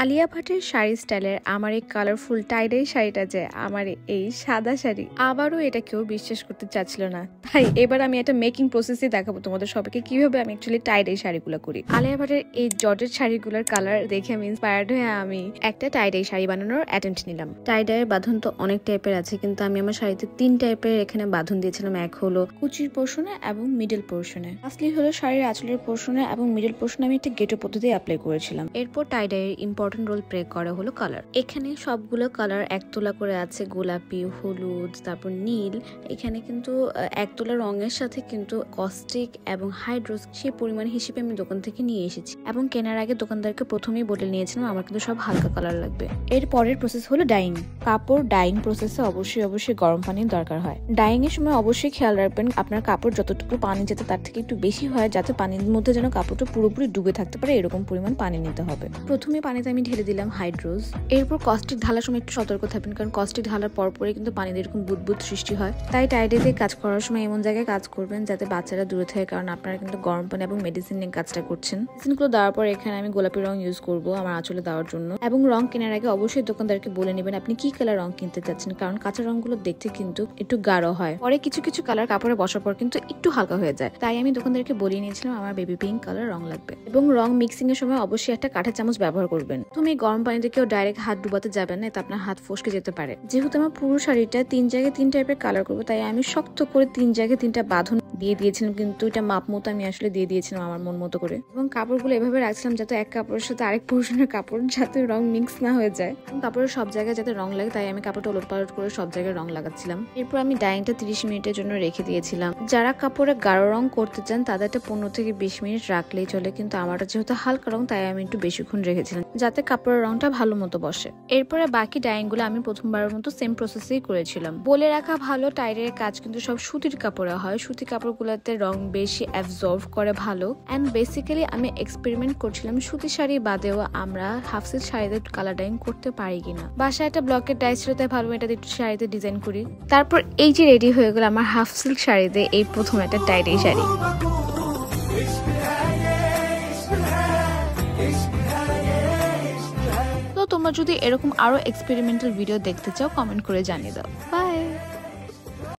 আলিয়া ভাটের শাড়ি স্টাইলের আমার এই কালারফুল টাইডাই শাড়িটা যে আমার এই সাদা শাড়ি, আবারও এটা কেউ বিশ্বাস করতে চাচ্ছিল না। তাই এবার আমি একটা মেকিং প্রসেসই দেখাবো তোমাদের সবাইকে কিভাবে আমি অ্যাকচুয়ালি টাইডাই শাড়িগুলো করি। আলিয়া ভাটের এই জর্জেট শাড়িগুলোর কালার দেখে আমি ইন্সপায়ার্ড হয়ে আমি একটা টাইডাই শাড়ি বানানোর অ্যাটেম্পট নিলাম। টাইডাইয়ের বাঁধন তো অনেক টাইপের আছে, কিন্তু আমি আমার শাড়িতে 3 টাইপের এখানে বাঁধন দিয়েছিলাম। এক হলো কুচির পোর্শনে এবং মিডল পোর্শনে, আসলে হলো শাড়ির আঁচলের পোর্শনে এবং মিডল পোর্শনে আমি একটা গেটো পদ্ধতি অ্যাপ্লাই করেছিলাম। এরপর টাইডাইয়ের ইম্পর্টেন্ট রোল প্লে করা হলো কালার। এখানে সবগুলো কালার এক তোলা করে আছে, গোলাপি, হলুদ, তারপর নীল। এখানে কিন্তু এক তোলা রঙের সাথে কিন্তু কস্টিক এবং হাইড্রোস সেই পরিমাণ হিসেবে আমি দোকান থেকে নিয়ে এসেছি, এবং কেনার আগে দোকানদারকে প্রথমেই বলে নিয়েছিলাম আমার কিন্তু সব হালকা কালার লাগবে। এর পরের প্রসেস হলো ডাইং। কাপড় ডাইং প্রসেসে অবশ্যই গরম পানির দরকার হয়। ডাইং এর সময় অবশ্যই খেয়াল রাখবেন আপনার কাপড় যতটুকু পানি যাতে তার থেকে একটু বেশি হয়, যাতে পানির মধ্যে যেন কাপড়টা পুরোপুরি ডুবে থাকতে পারে, এরকম পরিমাণ পানি নিতে হবে। প্রথমে পানিতে আমি ঢেলে দিলাম হাইড্রোস। এরপর কস্টিক ঢালার সময় একটু সতর্ক থাকবেন, কারণ কস্টিক ঢালার পরে কিন্তু পানিতে এরকম বুদবুদ সৃষ্টি হয়। তাই টাইডাইতে কাজ করার সময় এমন জায়গায় কাজ করবেন যাতে বাচ্চারা দূরে থাকে, কারণ আপনারা কিন্তু গরম পানি এবং মেডিসিন নিয়ে কাজটা করছেন। মেডিসিনগুলো দেওয়ার পর এখানে আমি গোলাপি রং ইউজ করবো আমার আঁচলে দেওয়ার জন্য। এবং রং কেনার আগে অবশ্যই দোকানদারকে বলে নেবেন আপনি কি কালার রং কিনতে চাচ্ছেন, কারণ কাঁচা রংগুলো দেখতে কিন্তু একটু গাঢ় হয়, পরে কিছু কালার কাপড়ে বসার পর কিন্তু একটু হালকা হয়ে যায়। তাই আমি দোকানদারকে বলিয়ে নিয়েছিলাম আমার বেবি পিঙ্ক কালার রং লাগবে। এবং রং মিক্সিং এর সময় অবশ্যই একটা কাঠের চামচ ব্যবহার করবেন। তুমি গরম পানিতে কেউ ডাইরেক্ট হাত ডুবাতে যাবেন না, এতে আপনার হাত ফসকে যেতে পারে। যেহেতু আমার পুরো শাড়িটা 3 জায়গায় 3 টাইপের কালার করবো, তাই আমি শক্ত করে 3 জায়গায় 3টা বাঁধন দিয়ে দিয়েছিলাম, কিন্তু এটা মাপ মতো আমি আসলে দিয়ে দিয়েছিলাম আমার মন মতো করে। এবং কাপড়গুলো এভাবে রাখছিলাম যাতে এক কাপড়ের সাথে আরেক পোর্শনের কাপড় যাতে রং মিক্স না হয়ে যায়, কাপড়ের সব জায়গায় যাতে রং লাগে, তাই আমি কাপড়টা ওলট পালট করে সব জায়গায় রং লাগাচ্ছিলাম। এরপর আমি ডাইংটা 30 মিনিটের জন্য রেখে দিয়েছিলাম। যারা কাপড়ে গাঢ় রং করতে চান তাদেরটা 15 থেকে 20 মিনিট রাখলেই চলে, কিন্তু আমারটা যেহেতু হালকা রং তাই আমি একটু বেশিক্ষণ রেখেছিলাম যাতে কাপড়ের রংটা ভালো মতো বসে। এরপরে বাকি ডাইং গুলো আমি প্রথমবারের মতো সেম প্রসেসেই করেছিলাম। বলে রাখা ভালো, টাইডের কাজ কিন্তু সব সুতির কাপড়ে হয়। সুতি কাপড়গুলোতে রং বেশি অ্যাবজর্ব করে ভালো। এন্ড বেসিক্যালি আমি এক্সপেরিমেন্ট করছিলাম সুতি শাড়ি বাদেও আমরা হাফ সিল্ক শাড়িতে কালার ডাইং করতে পারি কিনা। বাসায় একটা ব্লকের ডাই ছিল, তাই ভালো এটা একটু শাড়িতে ডিজাইন করি। তারপর এই যে রেডি হয়ে গেল আমার হাফ সিল্ক শাড়িতে এই প্রথম একটা টাইডাই শাড়ি। তো তোমরা যদি এরকম আরো এক্সপেরিমেন্টাল ভিডিও দেখতে চাও কমেন্ট করে জানিয়ে দাও। বাই।